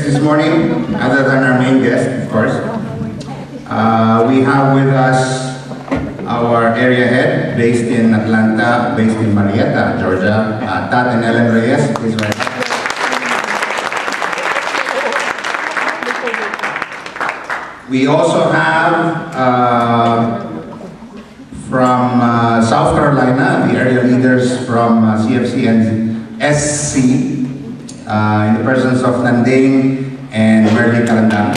this morning, other than our main guest, of course. We have with us our area head, based in Atlanta, based in Marietta, Georgia, Tat and Ellen Reyes. Please rise. We also have from South Carolina, the area leaders from CFC and SC, in the presence of Nanding and Merly Kalandang.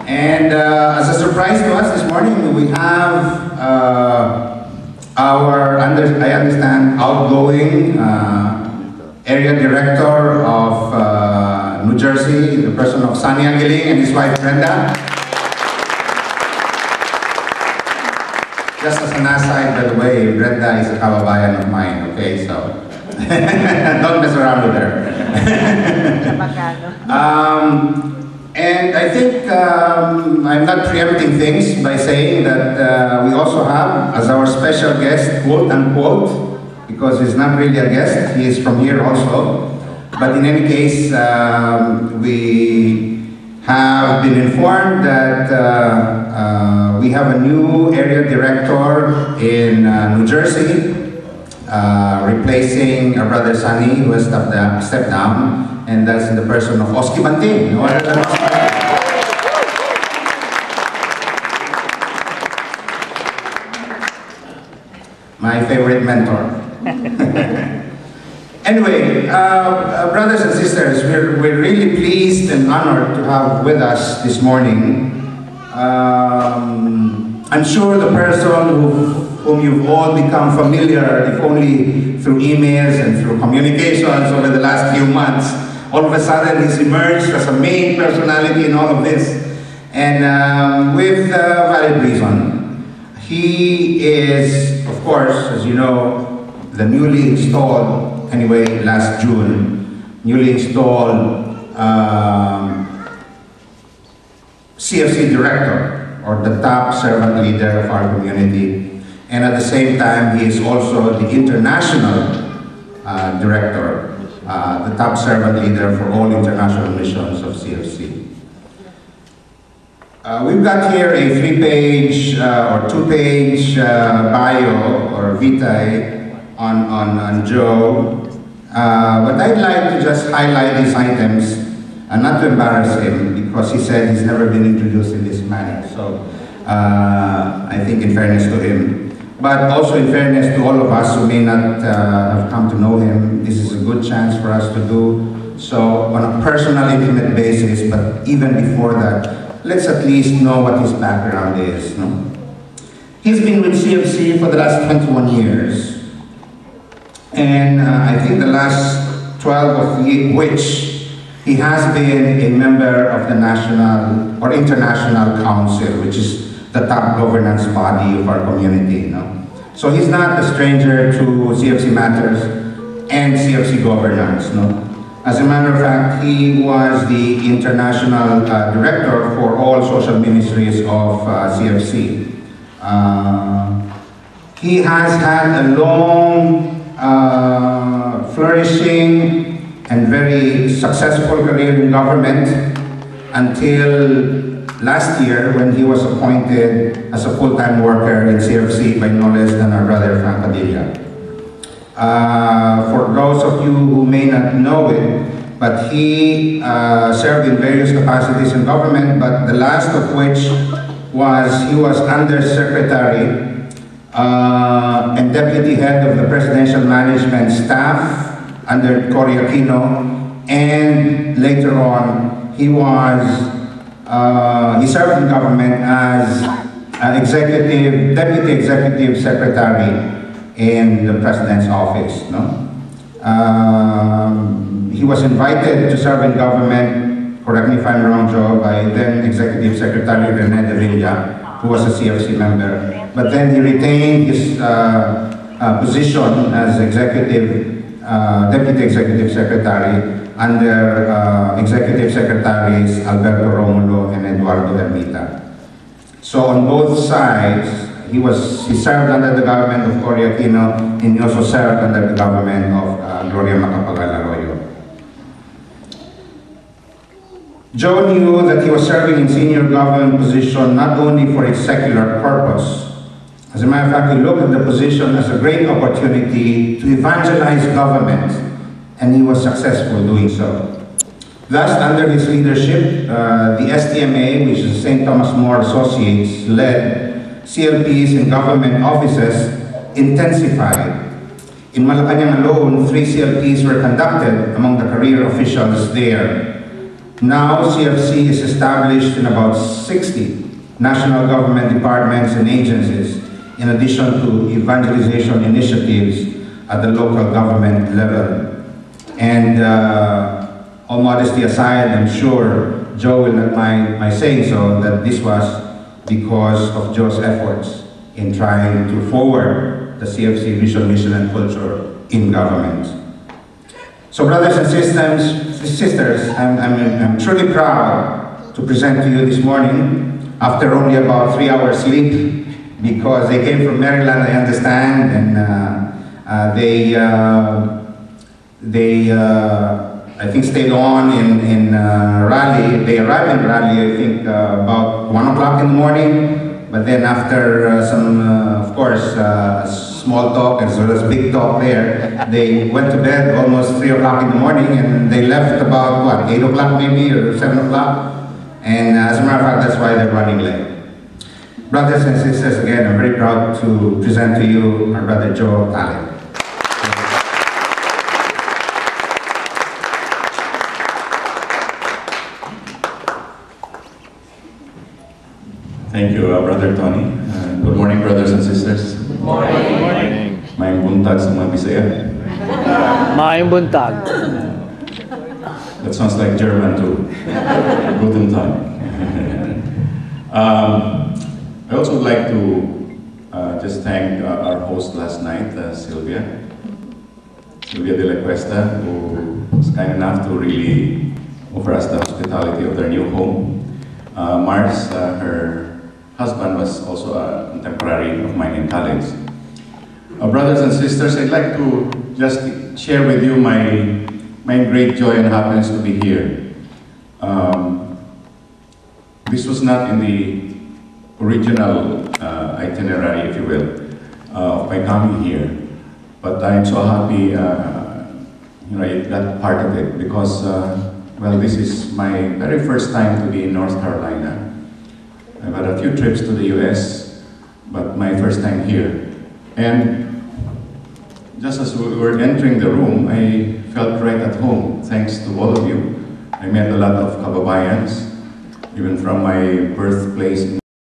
And as a surprise to us this morning, we have our, I understand, outgoing area director of New Jersey, in the person of Sunny Angeling and his wife Brenda. Just as an aside, by the way, Brenda is a kababayan of mine, okay, so don't mess around with her. And I think I'm not preempting things by saying that we also have as our special guest, quote unquote, because he's not really a guest, he is from here also. But in any case, we have been informed that we have a new area director in New Jersey, replacing our brother Sunny, who has stepped down, and that's in the person of Oski Banting. My favorite mentor. Anyway, brothers and sisters, we're really pleased and honored to have with us this morning. I'm sure the person whom you've all become familiar, if only through emails and through communications over the last few months, all of a sudden he's emerged as a main personality in all of this, and with valid reason. He is, of course, as you know, the newly installed, anyway, last June, newly installed CFC director, or the top servant leader of our community. And at the same time, he is also the international director, the top servant leader for all international missions of CFC. We've got here a 3-page or 2-page bio or vitae on Joe, but I'd like to just highlight these items and not to embarrass him, because he said he's never been introduced in this manner. So I think in fairness to him, but also in fairness to all of us who may not have come to know him, this is a good chance for us to do so on a personal, intimate basis. But even before that, let's at least know what his background is. No? He's been with CFC for the last 21 years. And I think the last 12 of which he has been a member of the National or International Council, which is the top governance body of our community. No? So he's not a stranger to CFC matters and CFC governance. No? As a matter of fact, he was the international director for all social ministries of CFC. He has had a long, flourishing, and very successful career in government until last year, when he was appointed as a full-time worker in CFC by no less than our brother Frank Padilla. For those of you who may not know it, but he served in various capacities in government, but the last of which was he was Undersecretary and Deputy Head of the Presidential Management Staff under Cory Aquino, and later on he served in government as Deputy Executive Secretary in the President's office. No? He was invited to serve in government, correct me if I'm wrong, Joe, by then Executive Secretary Rene de Villa, who was a CFC member. But then he retained his position as Deputy Executive Secretary under Executive Secretaries Alberto Romulo and Eduardo Ermita. So on both sides, he served under the government of Cory Aquino, and he also served under the government of Gloria Macapagal-Arroyo. Joe knew that he was serving in senior government position not only for its secular purpose. As a matter of fact, he looked at the position as a great opportunity to evangelize government, and he was successful doing so. Thus, under his leadership, the STMA, which is St. Thomas More Associates, led CLPs in government offices intensified. In Malacanang alone, 3 CLPs were conducted among the career officials there. Now, CFC is established in about 60 national government departments and agencies, in addition to evangelization initiatives at the local government level. And all modesty aside, I'm sure Joe will not mind my saying so, that this was because of Joe's efforts in trying to forward the CFC vision, mission, and culture in government. So brothers and sisters, I'm truly proud to present to you this morning after only about 3 hours sleep, because they came from Maryland, I understand, and they I think stayed on in Raleigh. They arrived in Raleigh, I think, about 1 o'clock in the morning, but then after some, of course, small talk as well as big talk there, they went to bed almost 3 o'clock in the morning, and they left about, what, 8 o'clock maybe, or 7 o'clock, and as a matter of fact, that's why they're running late. Brothers and sisters, again, I'm very proud to present to you my brother Joe Taleb. Thank you, Brother Tony. Good morning, brothers and sisters. Good morning. Maayong buntag sa mga Bisaya. Maayong buntag. That sounds like German too. Guten Tag. I also would like to just thank our host last night, Sylvia de la Cuesta, who was kind enough to really offer us the hospitality of their new home. Mars, her husband, was also a contemporary of mine in college. Brothers and sisters, I'd like to just share with you my great joy and happiness to be here. This was not in the original itinerary, if you will, of my coming here, but I'm so happy I got part of it, because well, this is my very first time to be in North Carolina. I've had a few trips to the US, but my first time here. And just as we were entering the room, I felt right at home, thanks to all of you. I met a lot of kababayans, even from my birthplace in